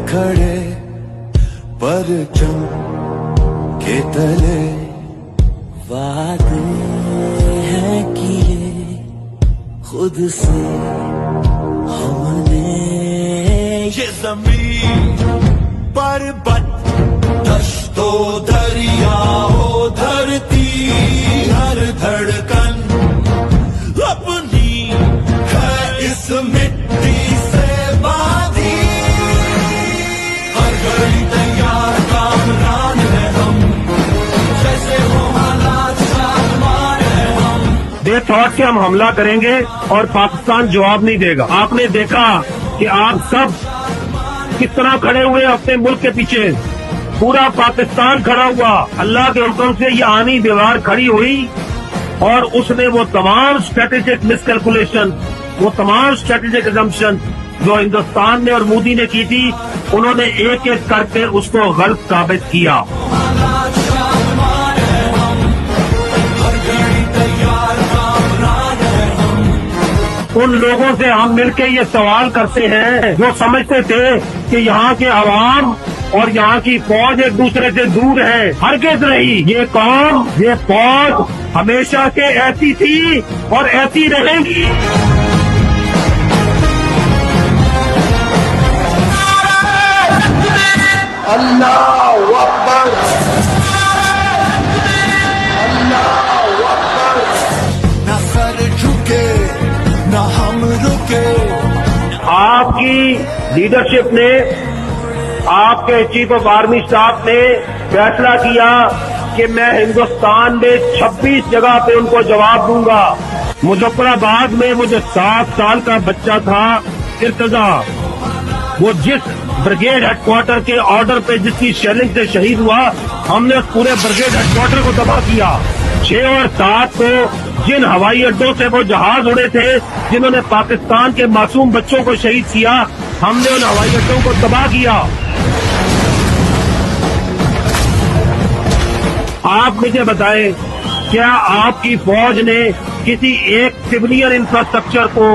खड़े परचम के तले वादे हैं किए खुद से हमने ये ज़मीन पर्वत दश्तो दरियाओ धरती हर धड़कन अपनी है इस मिट्टी से बांधी हर घड़ी तैयार कामरान है हम जैसे हो हालात सामान है हम। दे थॉट कि हम हमला करेंगे और पाकिस्तान जवाब नहीं देगा। आपने देखा कि आप सब किस तरह खड़े हुए अपने मुल्क के पीछे, पूरा पाकिस्तान खड़ा हुआ। अल्लाह के हुक्म से ये आनी दीवार खड़ी हुई और उसने वो तमाम स्ट्रेटेजिक मिसकैलकुलेशन, वो तमाम स्ट्रेटेजिक असम्पशन जो हिंदुस्तान ने और मोदी ने की थी, उन्होंने एक एक करके उसको गलत साबित किया। उन लोगों से हम मिलके ये सवाल करते हैं जो समझते थे कि यहाँ के अवाम और यहाँ की फौज एक दूसरे से दूर है। हरगिज़ नहीं, ये कौम, ये फौज हमेशा से ऐसी थी और ऐसी रहेगी। अल्लाहु अकबर, अल्लाहु अकबर। ना सर झुके ना हम रुके। आपकी लीडरशिप ने, आपके चीफ ऑफ आर्मी स्टाफ ने फैसला किया कि मैं हिंदुस्तान में 26 जगह पे उनको जवाब दूंगा। मुजफ्फराबाद में वो जो 7 साल का बच्चा था इर्तजा, वो जिस ब्रिगेड हेडक्वार्टर के ऑर्डर पे जिसकी शेलिंग से शहीद हुआ, हमने उस पूरे ब्रिगेड हेडक्वार्टर को तबाह किया। 6 और 7 को जिन हवाई अड्डों से वो जहाज उड़े थे जिन्होंने पाकिस्तान के मासूम बच्चों को शहीद किया, हमने उन हवाई अड्डों को तबाह किया। आप मुझे बताएं, क्या आपकी फौज ने किसी एक सिविलियन इंफ्रास्ट्रक्चर को,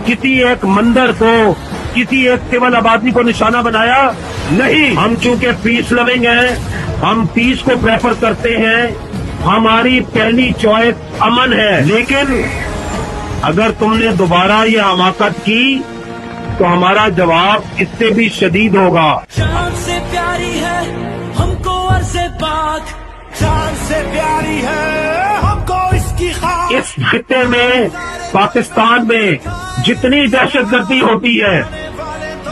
किसी एक मंदिर को, किसी एक सिविल आबादी को निशाना बनाया? नहीं। हम चूंकि पीस लविंग हैं, हम पीस को प्रेफर करते हैं, हमारी पहली चॉइस अमन है। लेकिन अगर तुमने दोबारा ये हमाकत की तो हमारा जवाब इससे भी शदीद होगा। जान से प्यारी है हमको अर्ज़े पाक, जान से प्यारी है हमको इसकी खाक। इस खित्ते में, पाकिस्तान में जितनी दहशतगर्दी होती है,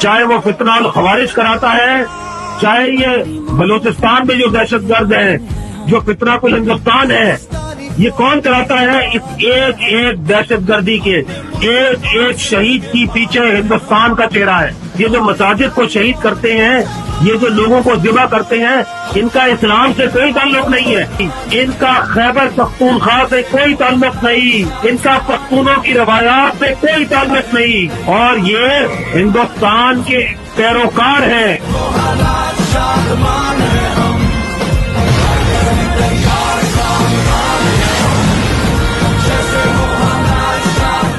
चाहे वो फितनाल खवारिज कराता है, चाहे ये बलूचिस्तान में जो दहशतगर्द है, जो फितना कुल हिंदुस्तान है, ये कौन कराता है? इस एक एक दहशतगर्दी के एक एक शहीद की पीछे हिंदुस्तान का चेहरा है। ये जो मसाजिद को शहीद करते हैं, ये जो लोगों को ज़िबा करते हैं, इनका इस्लाम से कोई ताल्लुक नहीं है, इनका खैबर पख्तूनख्वा से कोई ताल्लुक नहीं, इनका पख्तूनों की रवायात से कोई ताल्लुक नहीं, और ये हिंदुस्तान के पैरोकार हैं।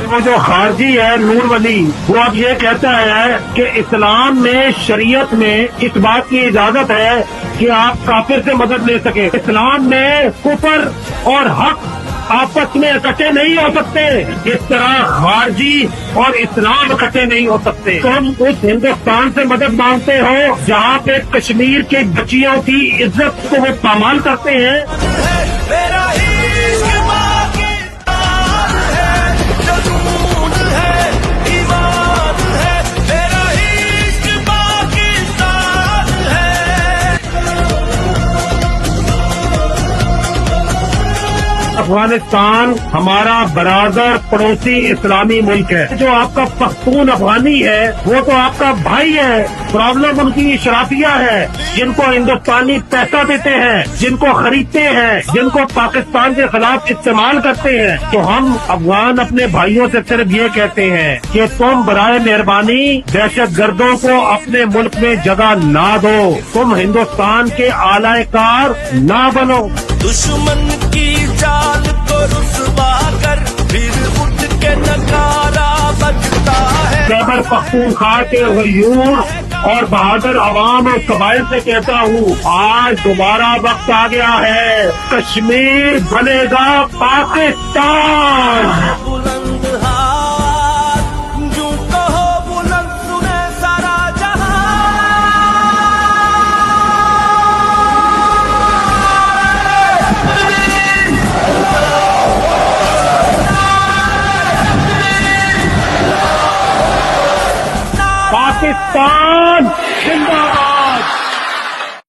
वो जो खारजी है नूर वली, वो अब ये कहता है कि इस्लाम में, शरीयत में इस बात की इजाजत है कि आप काफिर से मदद ले सके। इस्लाम में कुफर और हक आपस में इकट्ठे नहीं हो सकते। इस तरह खारजी और इस्लाम इकट्ठे नहीं हो सकते। तुम उस हिंदुस्तान से मदद मांगते हो जहाँ पे कश्मीर के बच्चियों की इज्जत को वो पामाल करते हैं। अफगानिस्तान हमारा बरादर पड़ोसी इस्लामी मुल्क है। जो आपका पख्तून अफगानी है वो तो आपका भाई है। प्रॉब्लम उनकी शराफिया है, जिनको हिंदुस्तानी पैसा देते हैं, जिनको खरीदते हैं, जिनको पाकिस्तान के खिलाफ इस्तेमाल करते हैं। तो हम अफगान अपने भाइयों से सिर्फ ये कहते हैं कि तुम बराए मेहरबानी दहशत गर्दों को अपने मुल्क में जगह ना दो, तुम हिंदुस्तान के आलाए कार ना बनो। दुश्मन की चाल को रुसवा कर फिर उठ के नकारा बजता है। खैबर पख्तूनख्वा के गयूर اور بہادر عوام اور قبائل سے کہتا ہوں، آج دوبارہ وقت آ گیا ہے، کشمیر بنے گا پاکستان۔ بلند ہاتھ جو کہو بلند سنے سارا جہاں۔ پاکستان